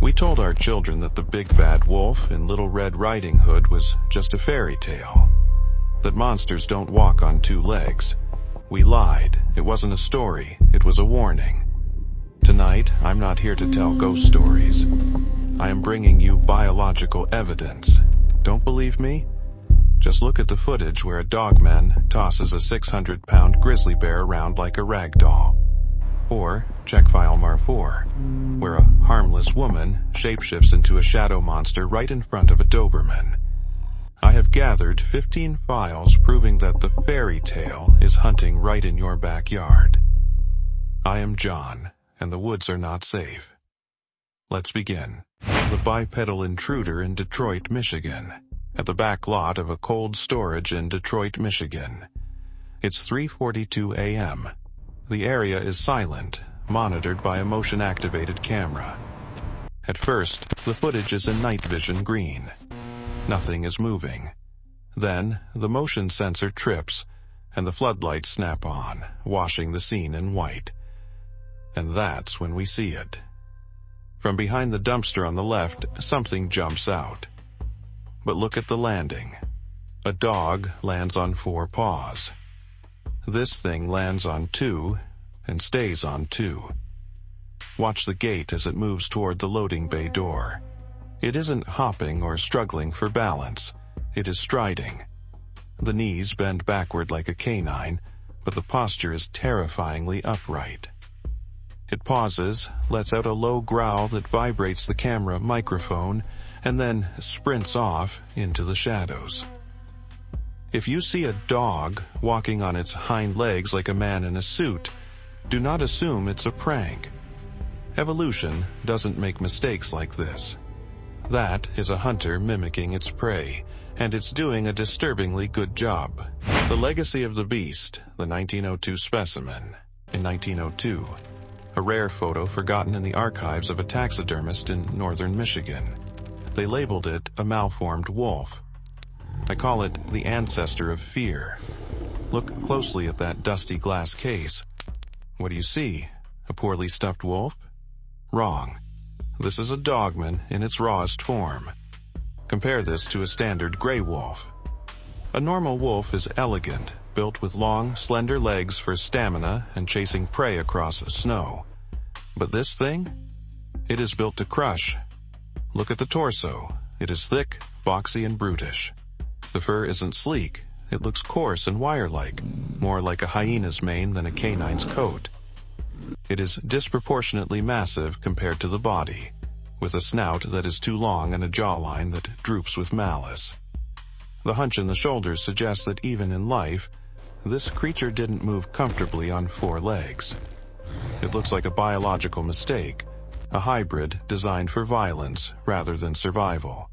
We told our children that the big bad wolf in Little Red Riding Hood was just a fairy tale, that monsters don't walk on two legs. We lied. It wasn't a story, it was a warning. Tonight, I'm not here to tell ghost stories. I am bringing you biological evidence. Don't believe me? Just look at the footage where a dogman tosses a 600-pound grizzly bear around like a rag doll. Or check file Mar4, where a harmless woman shapeshifts into a shadow monster right in front of a Doberman. I have gathered 15 files proving that the fairy tale is hunting right in your backyard. I am John, and the woods are not safe. Let's begin. The bipedal intruder in Detroit, Michigan, at the back lot of a cold storage in Detroit, Michigan. It's 3:42 a.m. The area is silent, monitored by a motion-activated camera. At first, the footage is in night vision green. Nothing is moving. Then, the motion sensor trips, and the floodlights snap on, washing the scene in white. And that's when we see it. From behind the dumpster on the left, something jumps out. But look at the landing. A dog lands on 4 paws. This thing lands on 2 and stays on 2. Watch the gait as it moves toward the loading bay door. It isn't hopping or struggling for balance. It is striding. The knees bend backward like a canine, but the posture is terrifyingly upright. It pauses, lets out a low growl that vibrates the camera microphone, and then sprints off into the shadows. If you see a dog walking on its hind legs like a man in a suit, do not assume it's a prank. Evolution doesn't make mistakes like this. That is a hunter mimicking its prey, and it's doing a disturbingly good job. The legacy of the beast, the 1902 specimen. In 1902, a rare photo forgotten in the archives of a taxidermist in northern Michigan. They labeled it a malformed wolf. I call it the ancestor of fear. Look closely at that dusty glass case. What do you see? A poorly stuffed wolf? Wrong. This is a dogman in its rawest form. Compare this to a standard gray wolf. A normal wolf is elegant, built with long, slender legs for stamina and chasing prey across snow. But this thing? It is built to crush. Look at the torso. It is thick, boxy, and brutish. The fur isn't sleek. It looks coarse and wire-like, more like a hyena's mane than a canine's coat. It is disproportionately massive compared to the body, with a snout that is too long and a jawline that droops with malice. The hunch in the shoulders suggests that even in life, this creature didn't move comfortably on 4 legs. It looks like a biological mistake, a hybrid designed for violence rather than survival.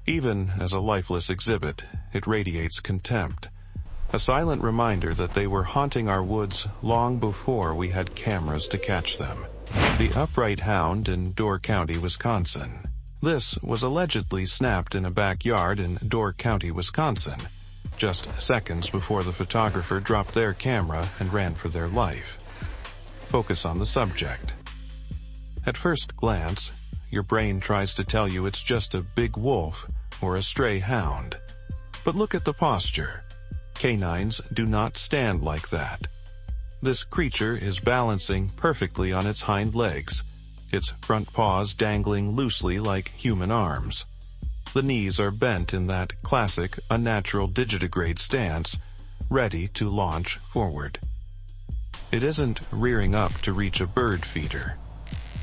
Even as a lifeless exhibit, it radiates contempt, a silent reminder that they were haunting our woods long before we had cameras to catch them. The upright hound in Door County, Wisconsin. This was allegedly snapped in a backyard in Door County, Wisconsin, just seconds before the photographer dropped their camera and ran for their life. Focus on the subject. At first glance, your brain tries to tell you it's just a big wolf or a stray hound. But look at the posture. Canines do not stand like that. This creature is balancing perfectly on its hind legs, its front paws dangling loosely like human arms. The knees are bent in that classic, unnatural digitigrade stance, ready to launch forward. It isn't rearing up to reach a bird feeder.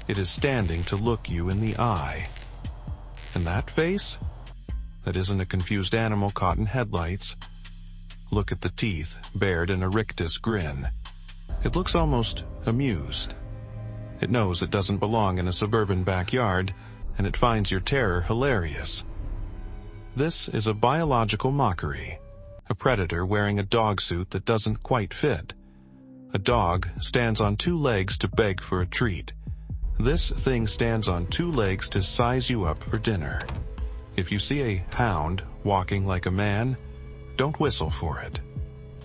It is standing to look you in the eye. And that face? That isn't a confused animal caught in headlights. Look at the teeth, bared in a rictus grin. It looks almost amused. It knows it doesn't belong in a suburban backyard, and it finds your terror hilarious. This is a biological mockery, a predator wearing a dog suit that doesn't quite fit. A dog stands on 2 legs to beg for a treat. This thing stands on 2 legs to size you up for dinner. If you see a hound walking like a man, don't whistle for it.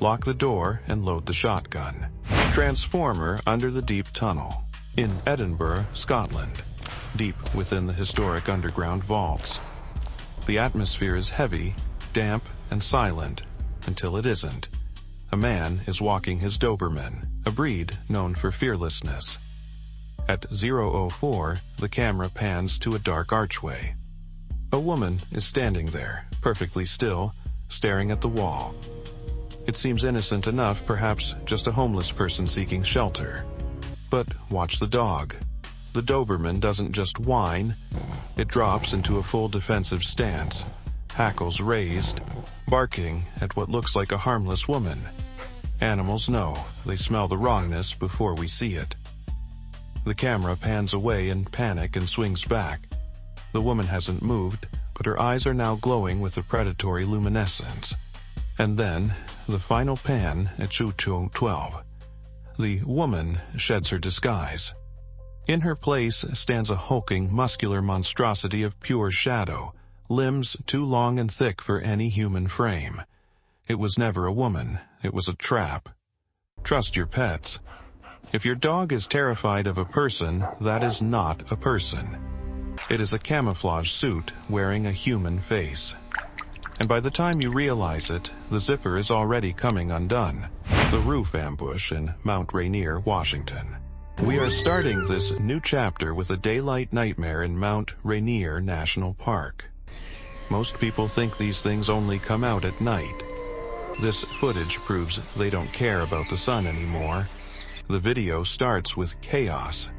Lock the door and load the shotgun. Transformer under the deep tunnel. In Edinburgh, Scotland. deep within the historic underground vaults. The atmosphere is heavy, damp, and silent, until it isn't. A man is walking his Doberman, a breed known for fearlessness. At 0:04, the camera pans to a dark archway. A woman is standing there, perfectly still, staring at the wall. It seems innocent enough, perhaps just a homeless person seeking shelter. But watch the dog. The Doberman doesn't just whine, it drops into a full defensive stance, hackles raised, barking at what looks like a harmless woman. Animals know, they smell the wrongness before we see it. The camera pans away in panic and swings back. The woman hasn't moved, but her eyes are now glowing with a predatory luminescence. And then, the final pan at 2:12. The woman sheds her disguise. In her place stands a hulking, muscular monstrosity of pure shadow, limbs too long and thick for any human frame. It was never a woman, it was a trap. Trust your pets. If your dog is terrified of a person, that is not a person. It is a camouflage suit wearing a human face. And by the time you realize it, the zipper is already coming undone. The roof ambush in Mount Rainier, Washington. We are starting this new chapter with a daylight nightmare in Mount Rainier National Park. Most people think these things only come out at night. This footage proves they don't care about the sun anymore. The video starts with chaos.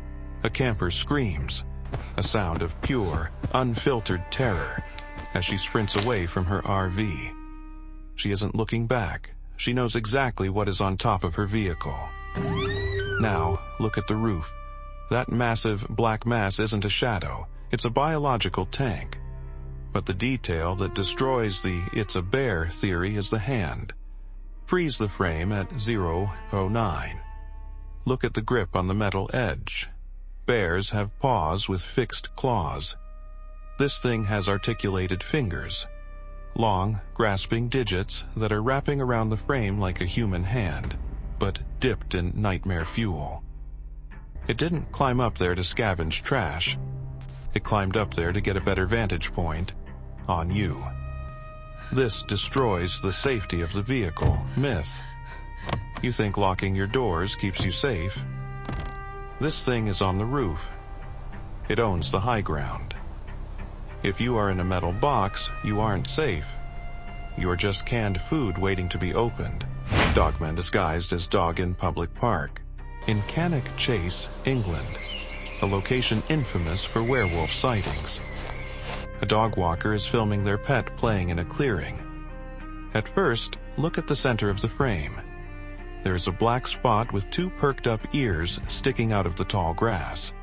A camper screams, a sound of pure, unfiltered terror, as she sprints away from her RV. She isn't looking back. She knows exactly what is on top of her vehicle. Now, look at the roof. That massive black mass isn't a shadow. It's a biological tank. But the detail that destroys the "it's a bear" theory is the hand. Freeze the frame at 0:09. Look at the grip on the metal edge. Bears have paws with fixed claws. This thing has articulated fingers. Long, grasping digits that are wrapping around the frame like a human hand, but dipped in nightmare fuel. It didn't climb up there to scavenge trash. It climbed up there to get a better vantage point on you. This destroys the safety of the vehicle myth. You think locking your doors keeps you safe? This thing is on the roof. It owns the high ground. If you are in a metal box, you aren't safe. You are just canned food waiting to be opened. Dogman disguised as dog in public park. In Cannock Chase, England, a location infamous for werewolf sightings. A dog walker is filming their pet playing in a clearing. At first, look at the center of the frame. There is a black spot with two perked up ears sticking out of the tall grass.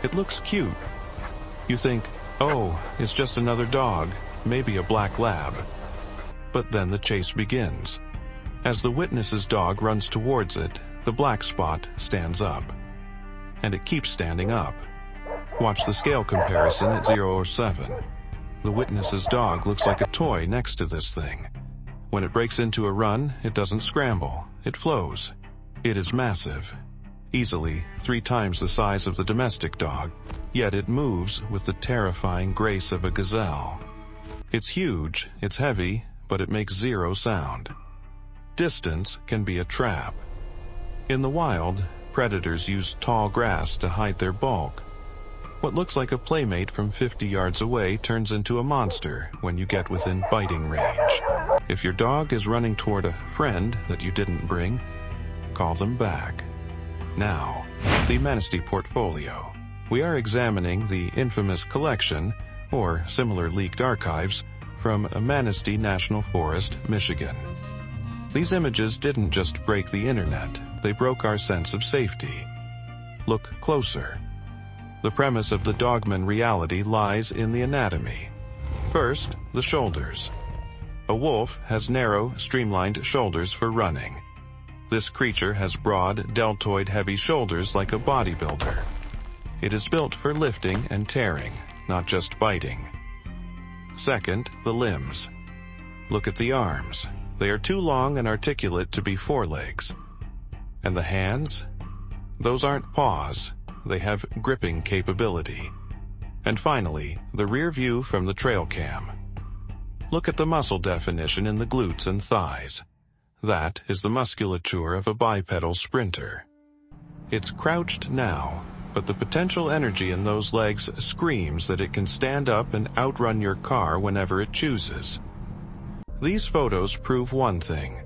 It looks cute. You think, oh, it's just another dog, maybe a black lab. But then the chase begins. As the witness's dog runs towards it, the black spot stands up. And it keeps standing up. Watch the scale comparison at 0:07. The witness's dog looks like a toy next to this thing. When it breaks into a run, it doesn't scramble, it flows. It is massive. Easily 3 times the size of the domestic dog, yet it moves with the terrifying grace of a gazelle. It's huge, it's heavy, but it makes 0 sound. Distance can be a trap. In the wild, predators use tall grass to hide their bulk. What looks like a playmate from 50 yards away turns into a monster when you get within biting range. If your dog is running toward a friend that you didn't bring, call them back. Now, the Manistee portfolio. We are examining the infamous collection, or similar leaked archives, from Manistee National Forest, Michigan. These images didn't just break the internet, they broke our sense of safety. Look closer. The premise of the Dogman reality lies in the anatomy. First, the shoulders. A wolf has narrow, streamlined shoulders for running. This creature has broad, deltoid heavy shoulders like a bodybuilder. It is built for lifting and tearing, not just biting. Second, the limbs. Look at the arms. They are too long and articulate to be forelegs. And the hands? Those aren't paws. They have gripping capability. And finally, the rear view from the trail cam. Look at the muscle definition in the glutes and thighs. That is the musculature of a bipedal sprinter. It's crouched now, but the potential energy in those legs screams that it can stand up and outrun your car whenever it chooses. These photos prove one thing.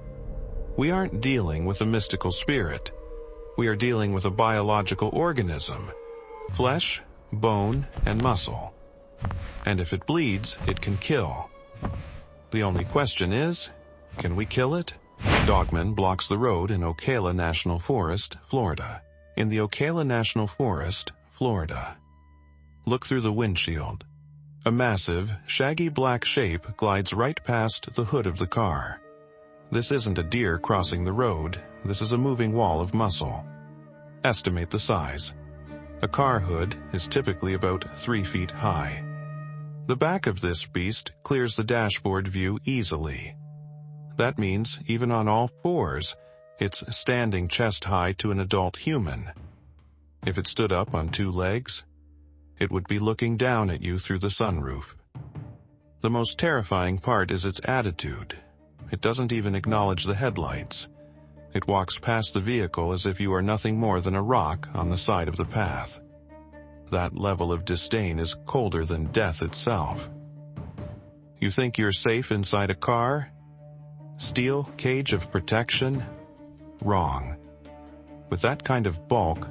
We aren't dealing with a mystical spirit. We are dealing with a biological organism. Flesh, bone, and muscle. And if it bleeds, it can kill. The only question is, can we kill it? Dogman blocks the road in Ocala National Forest, Florida. In the Ocala National Forest, Florida. Look through the windshield. A massive, shaggy black shape glides right past the hood of the car. This isn't a deer crossing the road, this is a moving wall of muscle. Estimate the size. A car hood is typically about 3 feet high. The back of this beast clears the dashboard view easily. That means, even on all fours, it's standing chest high to an adult human. If it stood up on 2 legs, it would be looking down at you through the sunroof. The most terrifying part is its attitude. It doesn't even acknowledge the headlights. It walks past the vehicle as if you are nothing more than a rock on the side of the path. That level of disdain is colder than death itself. You think you're safe inside a car? Steel cage of protection? Wrong. With that kind of bulk,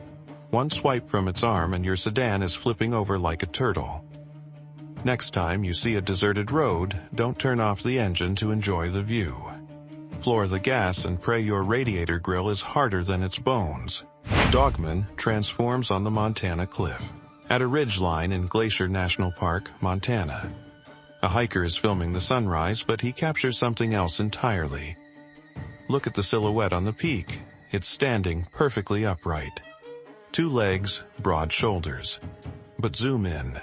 one swipe from its arm and your sedan is flipping over like a turtle. Next time you see a deserted road, don't turn off the engine to enjoy the view. Floor the gas and pray your radiator grill is harder than its bones. Dogman transforms on the Montana cliff, at a ridgeline in Glacier National Park, Montana. A hiker is filming the sunrise, but he captures something else entirely. Look at the silhouette on the peak. It's standing perfectly upright. 2 legs, broad shoulders. But zoom in.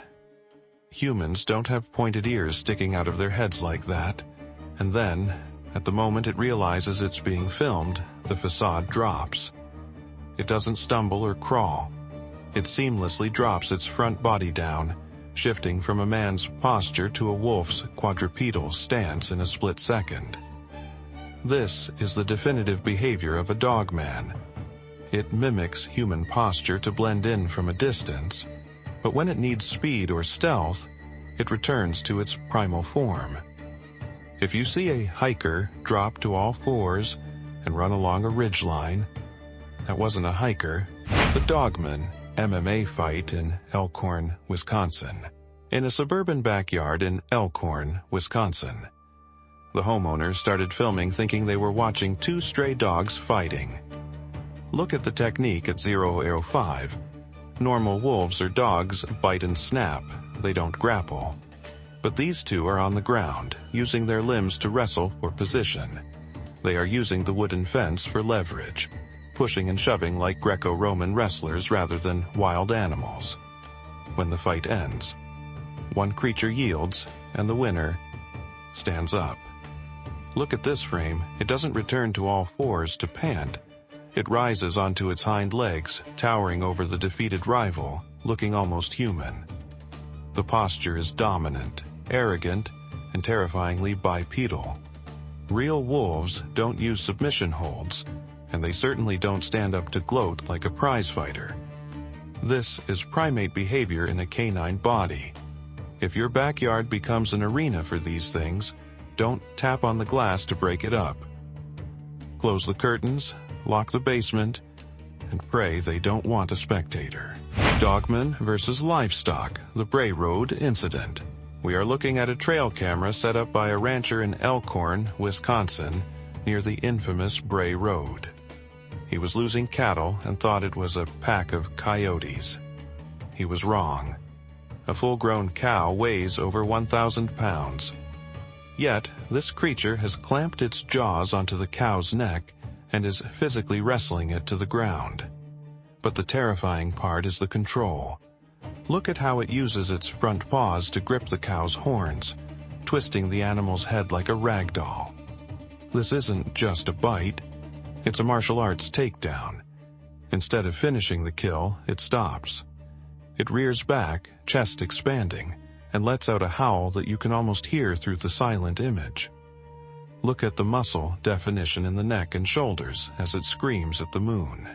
Humans don't have pointed ears sticking out of their heads like that. And then, at the moment it realizes it's being filmed, the facade drops. It doesn't stumble or crawl. It seamlessly drops its front body down, shifting from a man's posture to a wolf's quadrupedal stance in a split second. This is the definitive behavior of a dogman. It mimics human posture to blend in from a distance, but when it needs speed or stealth, it returns to its primal form. If you see a hiker drop to all fours and run along a ridgeline, that wasn't a hiker. The Dogman MMA fight in Elkhorn, Wisconsin. In a suburban backyard in Elkhorn, Wisconsin. The homeowners started filming thinking they were watching 2 stray dogs fighting. Look at the technique at 005. Normal wolves or dogs bite and snap, they don't grapple. But these 2 are on the ground, using their limbs to wrestle for position. They are using the wooden fence for leverage, pushing and shoving like Greco-Roman wrestlers rather than wild animals. When the fight ends, one creature yields, and the winner stands up. Look at this frame. It doesn't return to all fours to pant. It rises onto its hind legs, towering over the defeated rival, looking almost human. The posture is dominant, arrogant, and terrifyingly bipedal. Real wolves don't use submission holds, and they certainly don't stand up to gloat like a prizefighter. This is primate behavior in a canine body. If your backyard becomes an arena for these things, don't tap on the glass to break it up. Close the curtains, lock the basement, and pray they don't want a spectator. Dogman versus livestock, the Bray Road incident. We are looking at a trail camera set up by a rancher in Elkhorn, Wisconsin, near the infamous Bray Road. He was losing cattle and thought it was a pack of coyotes. He was wrong. A full-grown cow weighs over 1,000 pounds. Yet, this creature has clamped its jaws onto the cow's neck and is physically wrestling it to the ground. But the terrifying part is the control. Look at how it uses its front paws to grip the cow's horns, twisting the animal's head like a rag doll. This isn't just a bite, it's a martial arts takedown. Instead of finishing the kill, it stops. It rears back, chest expanding, and lets out a howl that you can almost hear through the silent image. Look at the muscle definition in the neck and shoulders as it screams at the moon.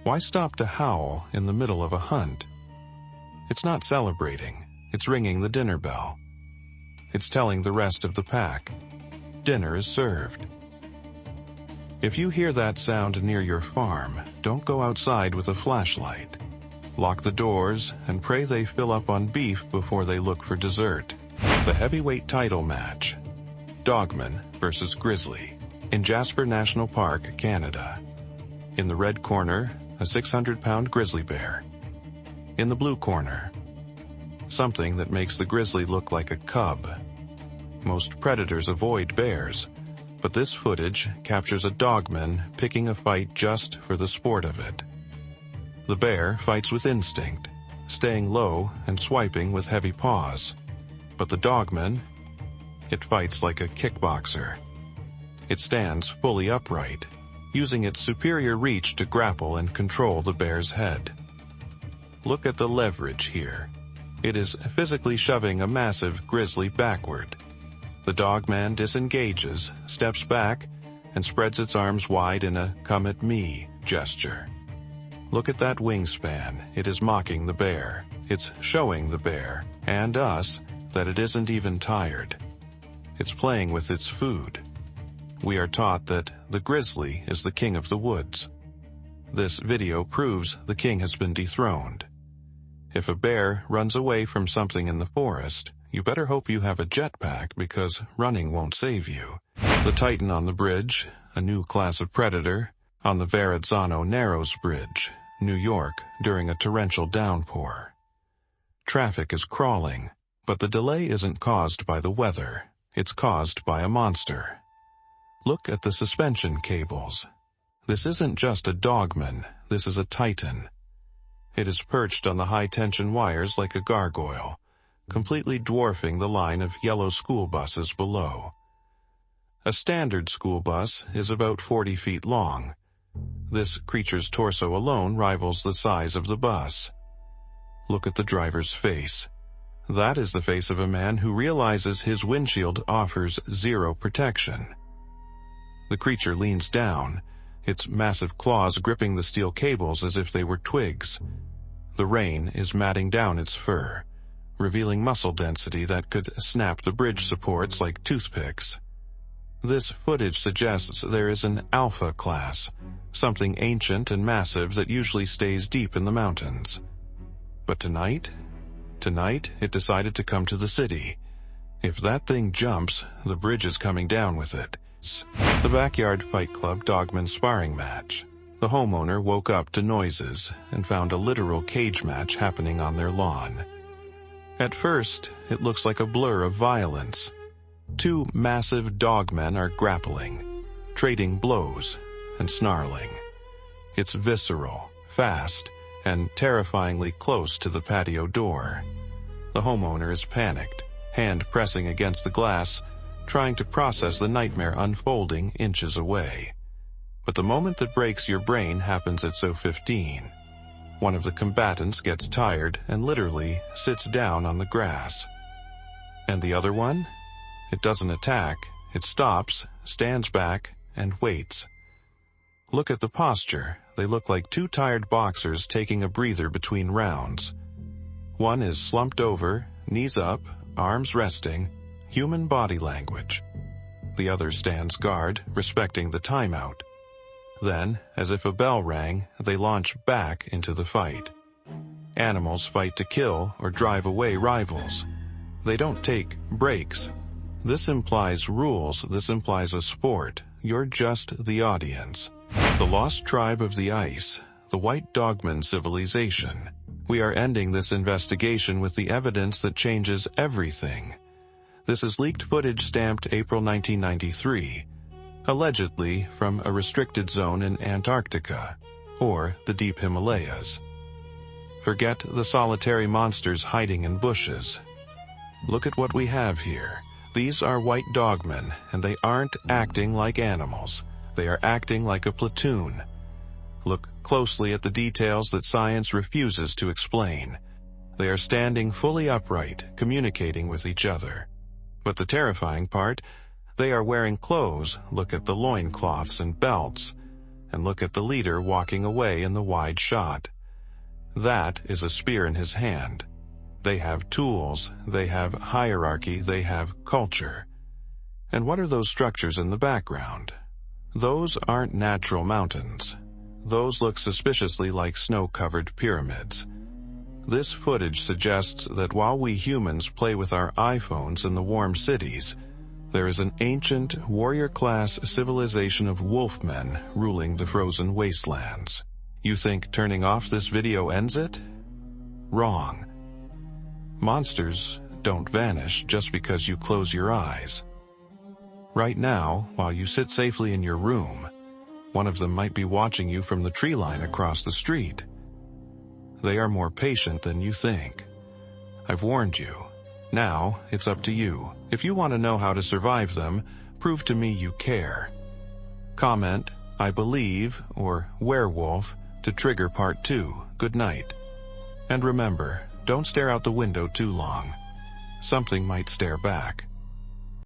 Why stop to howl in the middle of a hunt? It's not celebrating, it's ringing the dinner bell. It's telling the rest of the pack, dinner is served. If you hear that sound near your farm, don't go outside with a flashlight. Lock the doors and pray they fill up on beef before they look for dessert. The heavyweight title match. Dogman versus Grizzly in Jasper National Park, Canada. In the red corner, a 600-pound grizzly bear. In the blue corner, something that makes the grizzly look like a cub. Most predators avoid bears, but this footage captures a dogman picking a fight just for the sport of it. The bear fights with instinct, staying low and swiping with heavy paws. But the dogman, it fights like a kickboxer. It stands fully upright, using its superior reach to grapple and control the bear's head. Look at the leverage here. It is physically shoving a massive grizzly backward. The dogman disengages, steps back, and spreads its arms wide in a "come at me" gesture. Look at that wingspan. It is mocking the bear. It's showing the bear, and us, that it isn't even tired. It's playing with its food. We are taught that the grizzly is the king of the woods. This video proves the king has been dethroned. If a bear runs away from something in the forest, you better hope you have a jetpack because running won't save you. The Titan on the bridge, a new class of predator, on the Verrazzano Narrows Bridge, New York, during a torrential downpour. Traffic is crawling, but the delay isn't caused by the weather. It's caused by a monster. Look at the suspension cables. This isn't just a dogman, this is a titan. It is perched on the high-tension wires like a gargoyle, completely dwarfing the line of yellow school buses below. A standard school bus is about 40 feet long. This creature's torso alone rivals the size of the bus. Look at the driver's face. That is the face of a man who realizes his windshield offers zero protection. The creature leans down, its massive claws gripping the steel cables as if they were twigs. The rain is matting down its fur, revealing muscle density that could snap the bridge supports like toothpicks. This footage suggests there is an alpha class, something ancient and massive that usually stays deep in the mountains. But tonight it decided to come to the city. If that thing jumps, the bridge is coming down with it. The Backyard Fight Club Dogman sparring match. The homeowner woke up to noises and found a literal cage match happening on their lawn. At first, it looks like a blur of violence. Two massive dogmen are grappling, trading blows and snarling. It's visceral, fast, and terrifyingly close to the patio door. The homeowner is panicked, hand pressing against the glass, trying to process the nightmare unfolding inches away. But the moment that breaks your brain happens at 15. One of the combatants gets tired and literally sits down on the grass. And the other one? It doesn't attack, it stops, stands back, and waits. Look at the posture. They look like two tired boxers taking a breather between rounds. One is slumped over, knees up, arms resting, human body language. The other stands guard, respecting the timeout. Then, as if a bell rang, they launch back into the fight. Animals fight to kill or drive away rivals. They don't take breaks. This implies rules, this implies a sport. You're just the audience. The lost tribe of the ice, the White Dogman civilization. We are ending this investigation with the evidence that changes everything. This is leaked footage stamped April 1993, allegedly from a restricted zone in Antarctica, or the deep Himalayas. Forget the solitary monsters hiding in bushes. Look at what we have here. These are white dogmen, and they aren't acting like animals. They are acting like a platoon. Look closely at the details that science refuses to explain. They are standing fully upright, communicating with each other. But the terrifying part, they are wearing clothes. Look at the loincloths and belts, and look at the leader walking away in the wide shot. That is a spear in his hand. They have tools, they have hierarchy, they have culture. And what are those structures in the background? Those aren't natural mountains. Those look suspiciously like snow-covered pyramids. This footage suggests that while we humans play with our iPhones in the warm cities, there is an ancient, warrior-class civilization of wolfmen ruling the frozen wastelands. You think turning off this video ends it? Wrong. Monsters don't vanish just because you close your eyes. Right now, while you sit safely in your room, one of them might be watching you from the tree line across the street. They are more patient than you think. I've warned you. Now, it's up to you. If you want to know how to survive them, prove to me you care. Comment, "I believe," or "werewolf," to trigger part 2. Good night. And remember, don't stare out the window too long. Something might stare back.